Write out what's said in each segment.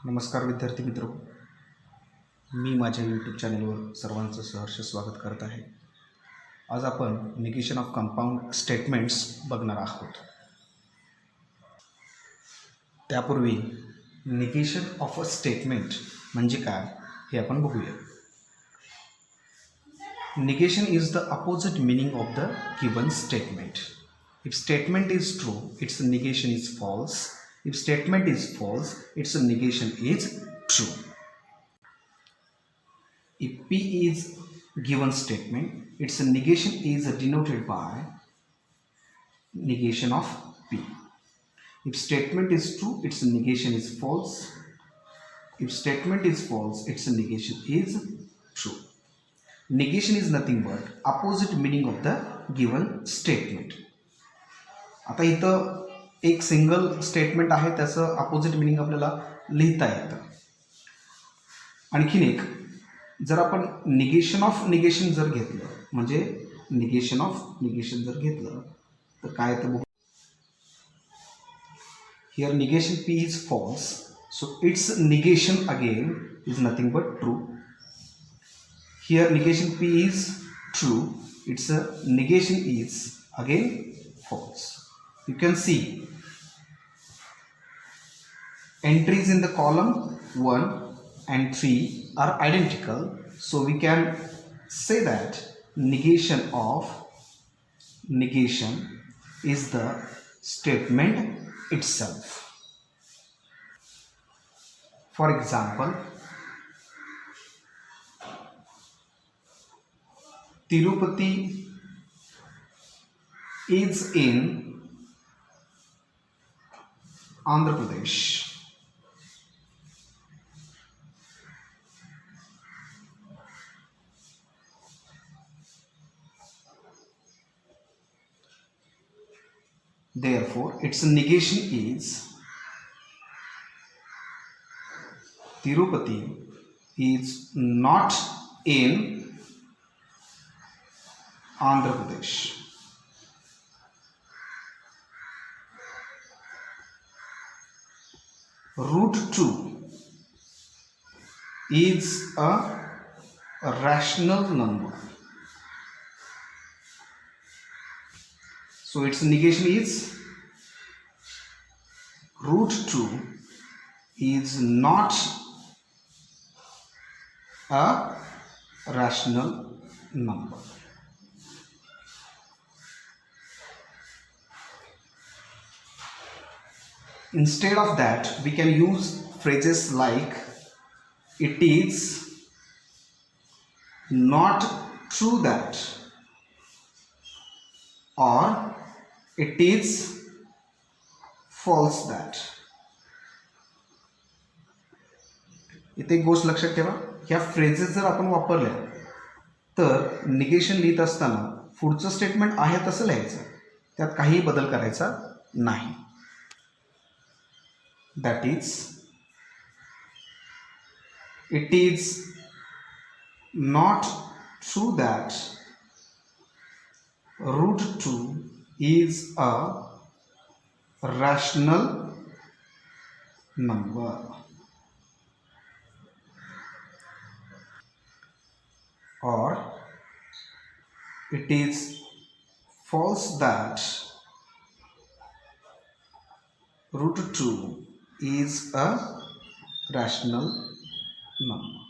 नमस्कार विद्यार्थी मित्र, मी माझ्या यूट्यूब चॅनलवर सर्वांचं सहर्ष स्वागत करत आहे. आज आपण निगेशन ऑफ कंपाऊंड स्टेटमेंट्स बघणार आहोत. त्यापूर्वी निगेशन ऑफ अ स्टेटमेंट म्हणजे काय हे आपण बघूया. Negation is the opposite meaning of the given statement. If statement is true, its negation is false. If statement is false, its negation is true. If P is given statement, its negation is denoted by negation of P. If statement is true, its negation is false. If statement is false, its negation is true. Negation is nothing but opposite meaning of the given statement. आता इथं एक single statement आहे, त्याचं opposite meaning आपल्याला लिहिता येतं. आणखीन एक, जर आपण निगेशन ऑफ निगेशन जर घेतलं, म्हणजे निगेशन ऑफ निगेशन जर घेतलं तर काय येतं बघू. Here negation P is false, so it's negation again is nothing but true. Here negation P is true, its negation is again false. You can see entries in the column 1 and 3 are identical, so we can say that negation of negation is the statement itself. For example, Tirupati is in Andhra Pradesh. Therefore, its negation is Tirupati is not in Andhra Pradesh. Root 2 is a rational number, so its negation is root 2 is not a rational number. Instead of that, we can use phrases like it is not true that, or it is false that. इथे एक गोष्ट लक्षात ठेवा, ह्या phrases जर आपण वापरल्या तर निगेशन लिहित असताना पुढचं स्टेटमेंट आहे तसं लिहायचं, त्यात काहीही बदल करायचा नाही. That is, it is not true that root 2 is a rational number. Or it is false that root 2 is a rational number.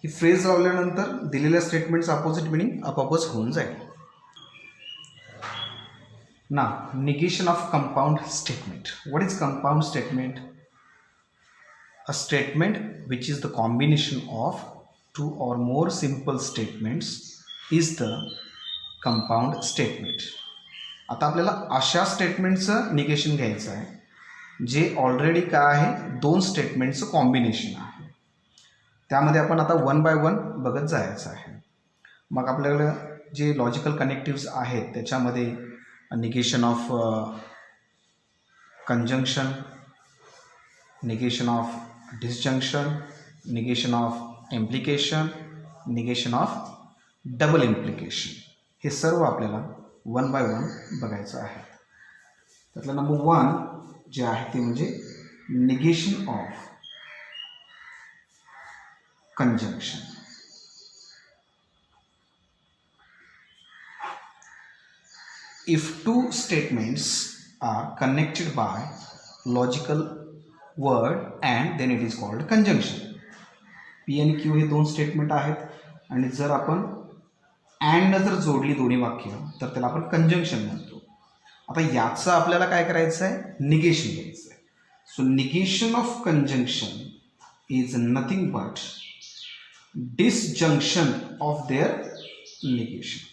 He phrase लावल्यानंतर दिलेल्या स्टेटमेंटचं अपोजिट मिनिंग आपोआपच होऊन जाईल. ना negation of compound statement. What is compound statement? A statement which is the combination of two or more simple statements is the compound statement. आता आपल्याला अशा स्टेटमेंटचं negation घ्यायचं आहे जे ऑलरेडी काय आहे, दोन स्टेटमेंटचं कॉम्बिनेशन आहे. त्यामध्ये आपण आता वन बाय वन बघत जायचं आहे. मग आपल्याकडं जे लॉजिकल कनेक्टिव्स आहेत त्याच्यामध्ये negation of conjunction, negation of disjunction, negation of implication, negation of double implication, हे सर्व आपल्याला वन बाय वन बघायचं आहे. त्यातलं नंबर 1 जे आहे ते म्हणजे negation of conjunction. If two statements are connected by logical word and then it is called conjunction. P आणि Q हे दोन statement आहेत आणि जर आपण अँड जर जोडली दोन्ही वाक्य तर त्याला आपण कंजंक्शन म्हणतो. आता याचं आपल्याला काय करायचं आहे, निगेशन घ्यायचं आहे. So negation of conjunction is nothing but disjunction of their negation.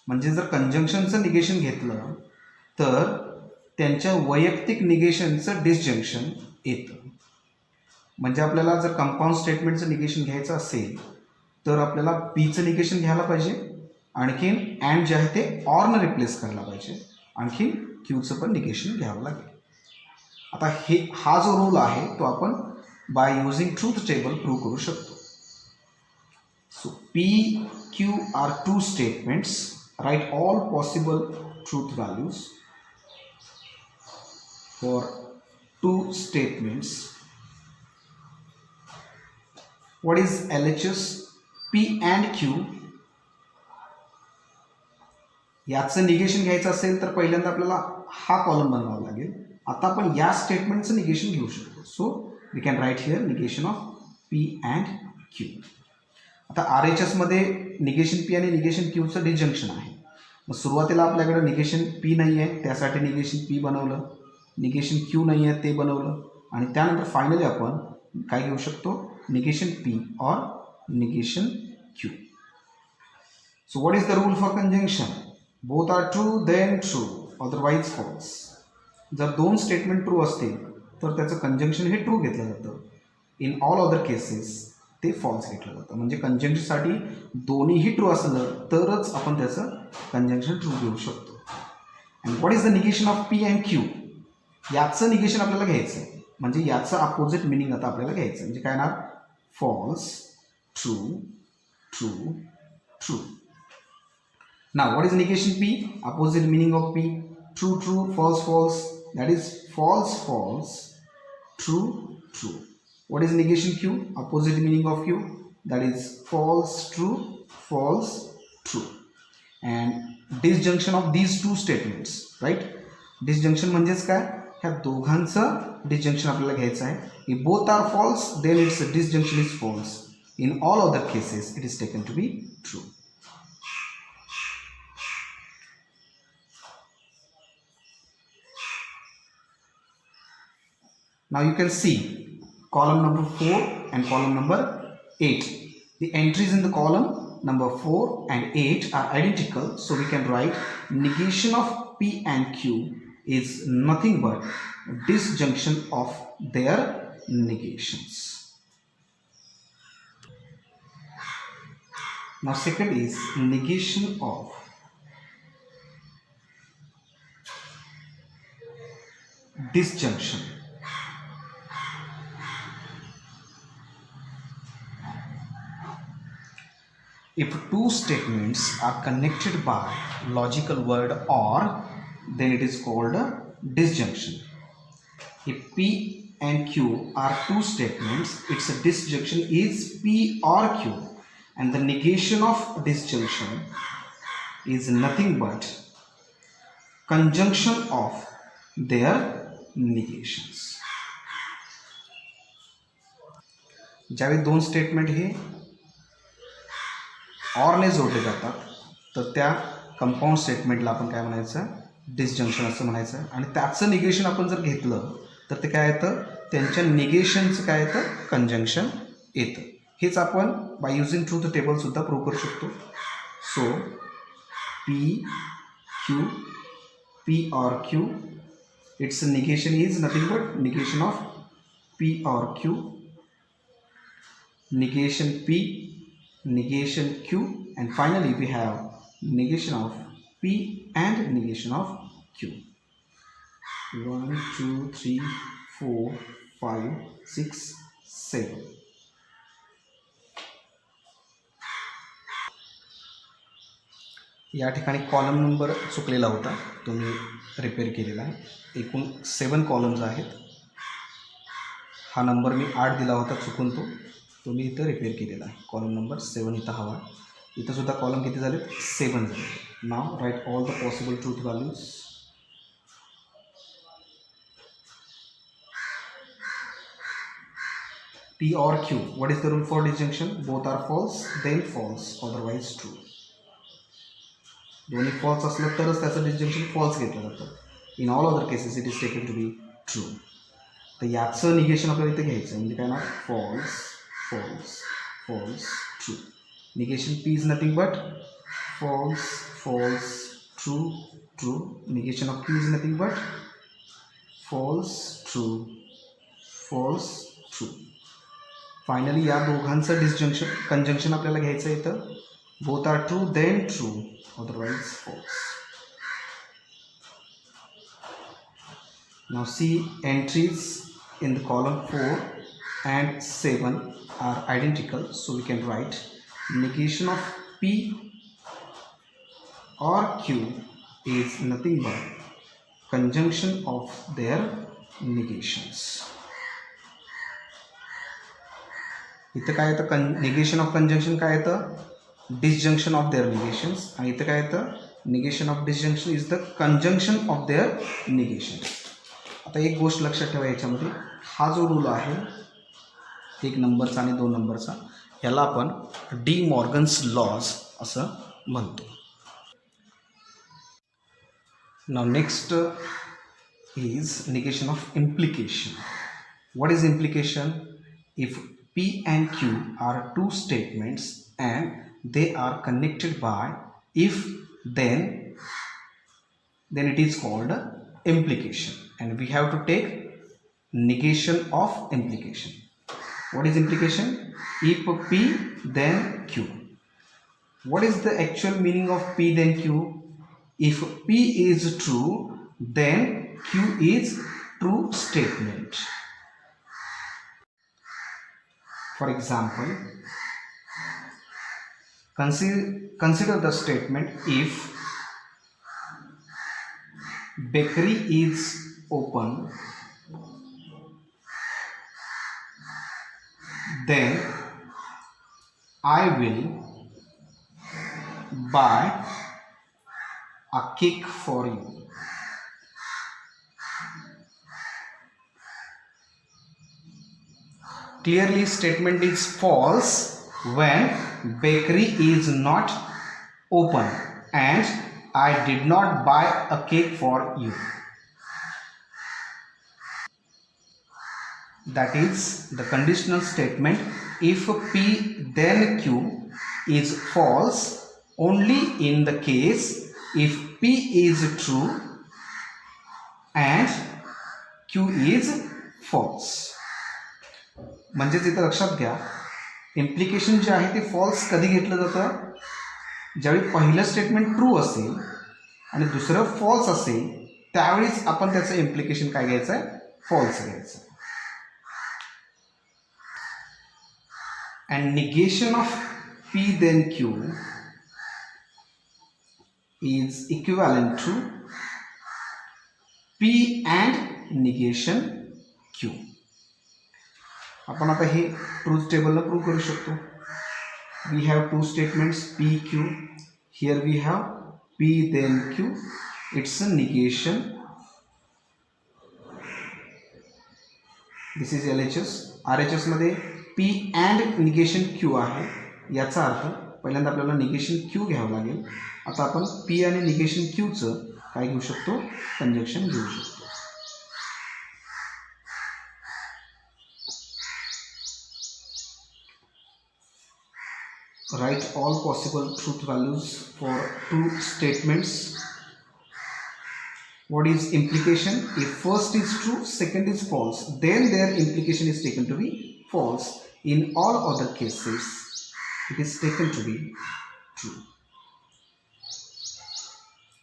म्हणजे जर कंजंक्शनचं निगेशन घेतलं तर त्यांच्या वैयक्तिक निगेशनचं डिसजंक्शन येतं. म्हणजे आपल्याला जर कंपाऊंड स्टेटमेंटचं निगेशन घ्यायचं असेल तर आपल्याला पीचं निगेशन घ्यायला पाहिजे, आणखीन अँड जे आहे ते ऑरनं रिप्लेस करायला पाहिजे, आणखीन क्यूचं पण निगेशन घ्यावं लागेल. आता हा जो रूल आहे तो आपण by using truth table prove करू शकतो. So P Q R two statements. Write all possible truth values for two statements. What is LHS? P and Q. याचं निगेशन घ्यायचं असेल तर पहिल्यांदा आपल्याला हा कॉलम बनवावा लागेल. आता आपण या स्टेटमेंटचं निगेशन घेऊ शकतो. So we can write here negation of P and Q. आता RHS मध्ये निगेशन P आणि निगेशन Qचं डिसजंक्शन आहे. मग सुरुवातीला आपल्याकडे निगेशन P नाही आहे, त्यासाठी निगेशन P बनवलं, निगेशन Q नाही आहे ते बनवलं, आणि त्यानंतर फायनली आपण काय घेऊ शकतो, निगेशन P और negation Q. So what is the rule for conjunction? Both are true then true, otherwise false. जर दोन स्टेटमेंट ट्रू असतील तर त्याचं कंजंक्शन हे ट्रू घेतलं जातं. इन ऑल अदर केसेस ते फॉल्स घेतलं जातं. म्हणजे कंजंक्शनसाठी दोन्हीही ट्रू असलं तरच आपण त्याचं कंजंक्शन ट्रू घेऊ शकतो. And what is the negation of P and Q? याचं निगेशन आपल्याला घ्यायचं आहे, म्हणजे याचं अपोजिट मिनिंग आता आपल्याला घ्यायचं आहे. म्हणजे काय ना, false, true, true, true. Now what is negation P? Opposite meaning of P, true, true, false, false. That is false, false, true, true. What is negation Q? Opposite meaning of Q, that is false, true, false, true. And disjunction of these two statements, right? Disjunction म्हणजेच काय, ह्या दोघांचं disjunction आपल्याला घ्यायचं आहे. If both are false, then its disjunction is false. In all other cases, it is taken to be true. Now you can see column number 4 and column number 8. The entries in the column number 4 and 8 are identical, so we can write negation of P and Q is nothing but disjunction of their negations. Now second is negation of disjunction. If two statements are connected by logical word or, then it is called a disjunction. If P and Q are two statements, its disjunction is P or Q, and the negation of disjunction is nothing but conjunction of their negations. ज्यावेळी दोन statement हे ऑरने जोडले जातात तर त्या compound स्टेटमेंटला आपण काय म्हणायचं, disjunction असं म्हणायचं. आणि त्याचं निगेशन आपण जर घेतलं तर ते काय येतं, त्यांच्या निगेशनचं काय येतं, कंजंक्शन येतं. हेच आपण बाय युझिंग ट्रूथ टेबलसुद्धा प्रूव्ह करू शकतो. सो P Q, P or Q, its negation is nothing but negation of P or Q, negation P, negation Q, and finally we have negation of P and negation of Q. 1 2 3 4 5 6 7. या ठिकाणी column number चुकलेला होता, तो मी repair केलेला आहे. एकूण 7 columns आहेत. हा number मी 8 दिला होता चुकून, तो मी इथं रिपेअर केलेला आहे. कॉलम नंबर 7 इथं हवा. इथं सुद्धा कॉलम किती झाले? 7 झाले. नाव write all the possible truth values. P or Q. What is the rule for disjunction? Both are false, then false, otherwise true. दोन्ही फॉल्स असलं तरच त्याचं डिस्जंक्शन फॉल्स घेतलं जातं. In all other cases it is taken to be true. तर याचं negation आपल्याला इथे घ्यायचं, म्हणजे काय ना, false false false true. Negation P is nothing but false false true true. Negation of Q is nothing but false true false true. Finally या दोघांचं डिस्जंक्शन कंजंक्शन आपल्याला घ्यायचं इथं. Both are true then true, otherwise false. Now see, entries in the column 4 and 7 are identical, so we can write negation of P or Q is nothing but conjunction of their negations. इथं काय येतं? Negation of conjunction काय येतं? Disjunction of their negations. आणि इथं काय येतं? Negation of disjunction is the conjunction of their negations. आता एक गोष्ट लक्षात ठेवा याच्यामध्ये, हा जो रूल आहे 1 नंबरचा आणि 2 नंबरचा, याला आपण डी मॉर्गन्स लॉज असं म्हणतो. Now next is negation of implication. What is implication? If P and Q are two statements and they are connected by if then it is called implication, and we have to take negation of implication. What is implication? If P then Q. What is the actual meaning of P then Q? If P is true, then Q is true statement. For example, consider the statement, if bakery is open, then I will buy a cake for you. Clearly statement is false when bakery is not open and I did not buy a cake for you. That is the conditional statement. If P then Q is false only in the case if P is true and Q is false. म्हणजेच इथं लक्षात घ्या, implication जे आहे ते false कधी घेतलं जातं? ज्यावेळी पहिलं स्टेटमेंट ट्रू असेल आणि दुसरं फॉल्स असेल, त्यावेळीच आपण त्याचं इम्प्लिकेशन काय घ्यायचं आहे? फॉल्स घ्यायचं. And negation of P then Q is equivalent to P and negation Q. आपण आता हे ट्रूथ टेबलला प्रूव्ह करू शकतो. We have two statements P Q. Here we have P then Q. It's a negation. This is LHS. RHS मध्ये P and negation Q आहे. याचा अर्थ पहिल्यांदा आपल्याला negation Q घ्यावं लागेल. आता आपण P आणि निगेशन Qचं काय घेऊ शकतो? कंजंक्शन घेऊ शकतो. Write all possible truth values for two statements. What is implication? If first is true, second is false, then their implication is taken to be false. In all other cases, it is taken to be true.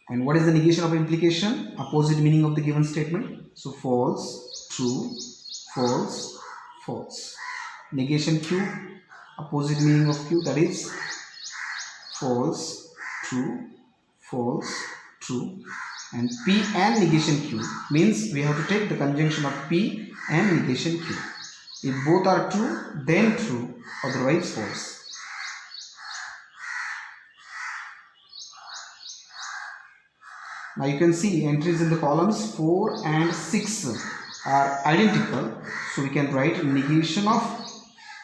And what is the negation of implication? Opposite meaning of the given statement. So false, true, false, false. Negation Q, opposite meaning of Q, that is false, true, false, true. And P and negation Q means we have to take the conjunction of P and negation Q. If both are true, then true, otherwise false. Now you can see entries in the columns 4 and 6 are identical. So we can write negation of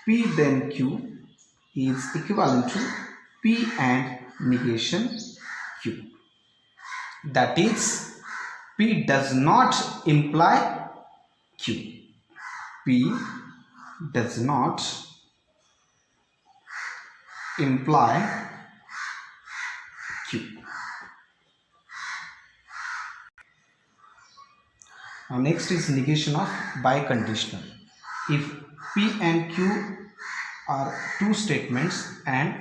P then Q is equivalent to P and negation Q. That is, P does not imply Q. P does not imply Q. Now next is negation of biconditional. If P and Q are two statements and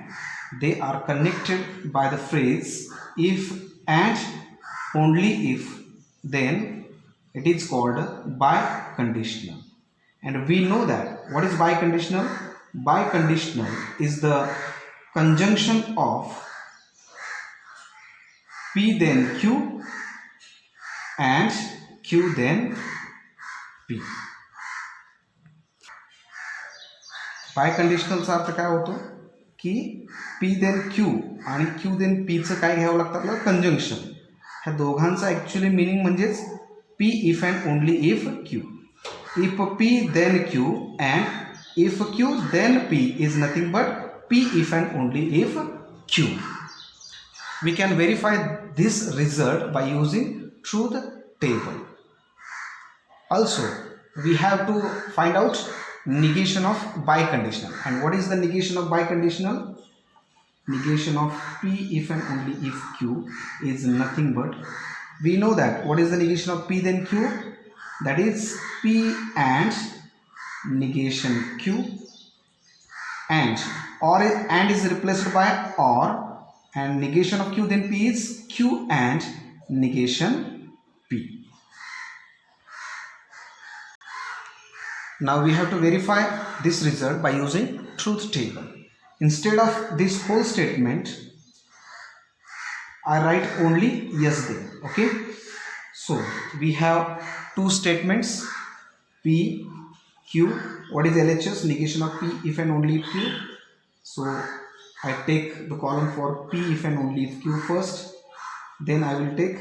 they are connected by the phrase if and only if, then it is called biconditional. And we know that what is biconditional? Biconditional is the conjunction of P then Q and Q then P. बायकंडिशनलचा अर्थ काय होतो की P then Q आणि Q then P चं काय घ्यावं लागतं आपल्याला conjunction. ह्या दोघांचा ॲक्च्युली मिनिंग म्हणजेच P if and only if Q. If P then Q and if Q then P is nothing but P if and only if Q. We can verify this result by using truth table. Also, we have to find out negation of biconditional. And what is the negation of biconditional? Negation of P if and only if Q is nothing but, we know that what is the negation of P then Q? That is P and negation Q, and or and is replaced by or, and negation of Q then P is Q and negation P. Now we have to verify this result by using truth table. Instead of this whole statement, I write only yes there. Okay. So we have two statements P, Q. What is LHS? Negation of P if and only if Q. So I take the column for P if and only if Q first. Then I will take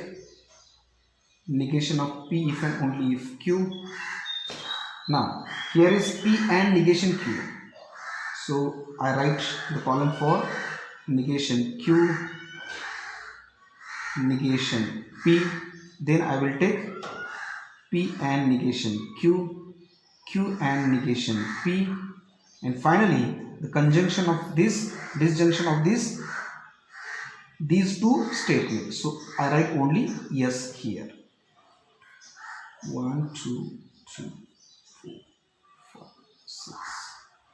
negation of P if and only if Q. Now here is P and negation Q. So I write the column for negation Q, negation P. Then I will take P and negation Q, Q and negation P, and finally the conjunction of this, disjunction of this, these two statements. So I write only yes here. 1, 2, 3, 4, 5, 6,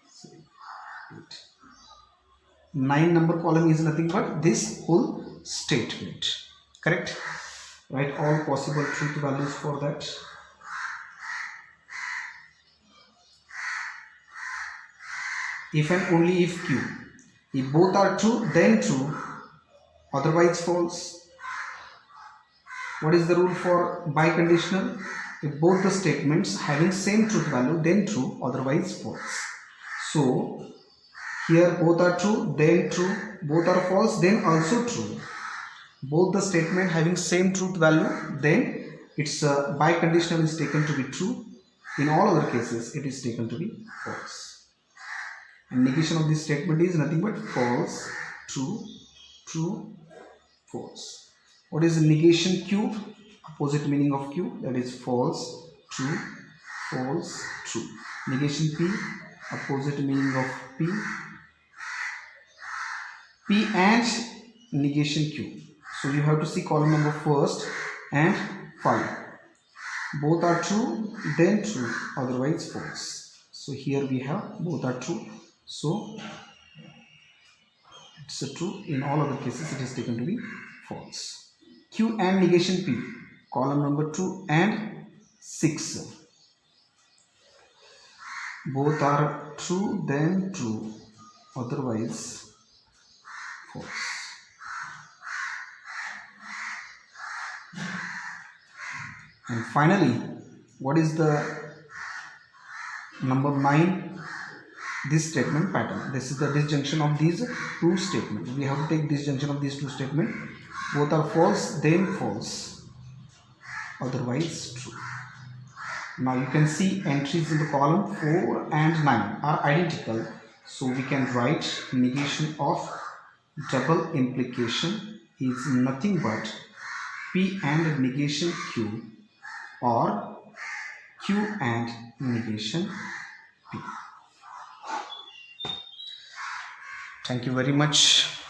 7, 8. 9 number column is nothing but this whole statement. Correct? Write all possible truth values for that. If and only if Q. If both are true, then true, otherwise false. What is the rule for biconditional? If both the statements having same truth value, then true, otherwise false. So here both are true, then true, both are false, then also true. Both the statement having same truth value, then its biconditional is taken to be true. In all other cases, it is taken to be false. And negation of this statement is nothing but false, true, true, false. What is the negation Q? Opposite meaning of Q, that is false, true, false, true. Negation P, opposite meaning of P. P and negation Q. So you have to see column number first and 5. Both are true, then true, otherwise false. So here we have both are true. So it's a true. In all other cases, it is taken to be false. Q and negation P, column number 2 and 6. Both are true, then true, otherwise false. And finally, what is the number 9? This statement pattern. This is the disjunction of these two statements. We have to take disjunction of these two statements. Both are false, then false, otherwise true. Now you can see entries in the column 4 and 9 are identical. So we can write negation of double implication is nothing but P and negation Q, or Q and negation P. Thank you very much.